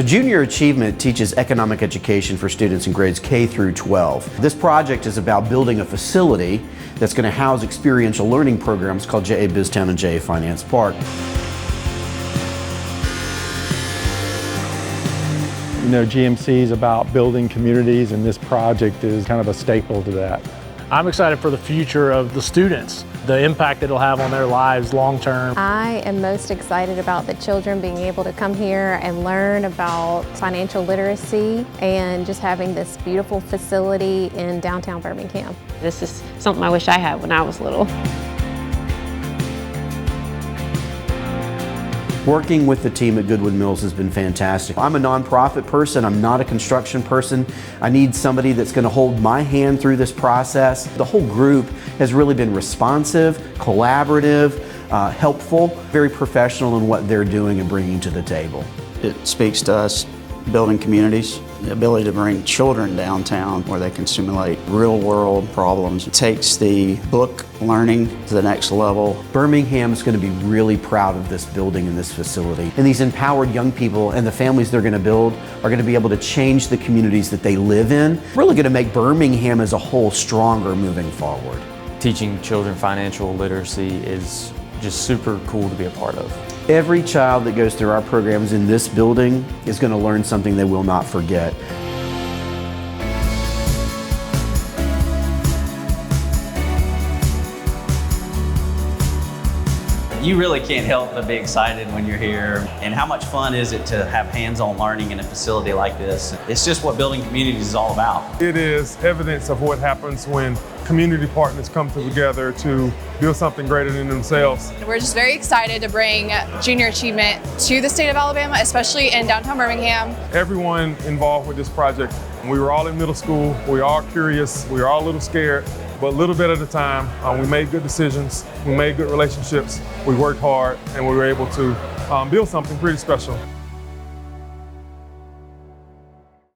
So Junior Achievement teaches economic education for students in grades K through 12. This project is about building a facility that's going to house experiential learning programs called JA BizTown and JA Finance Park. You know, GMC is about building communities, and this project is kind of a staple to that. I'm excited for the future of the students, the impact it'll have on their lives long term. I am most excited about the children being able to come here and learn about financial literacy and just having this beautiful facility in downtown Birmingham. This is something I wish I had when I was little. Working with the team at Goodwood Mills has been fantastic. I'm a nonprofit person, I'm not a construction person. I need somebody that's going to hold my hand through this process. The whole group has really been responsive, collaborative, helpful, very professional in what they're doing and bringing to the table. It speaks to us building communities, the ability to bring children downtown where they can simulate real world problems. It takes the book learning to the next level. Birmingham is going to be really proud of this building and this facility. And these empowered young people and the families they're going to build are going to be able to change the communities that they live in. Really going to make Birmingham as a whole stronger moving forward. Teaching children financial literacy is just super cool to be a part of. Every child that goes through our programs in this building is going to learn something they will not forget. You really can't help but be excited when you're here. And how much fun is it to have hands-on learning in a facility like this? It's just what building communities is all about. It is evidence of what happens when community partners come together to build something greater than themselves. We're just very excited to bring Junior Achievement to the state of Alabama, especially in downtown Birmingham. Everyone involved with this project, we were all in middle school, we were all curious, we were all a little scared, but a little bit at a time, we made good decisions, we made good relationships, we worked hard, and we were able to build something pretty special.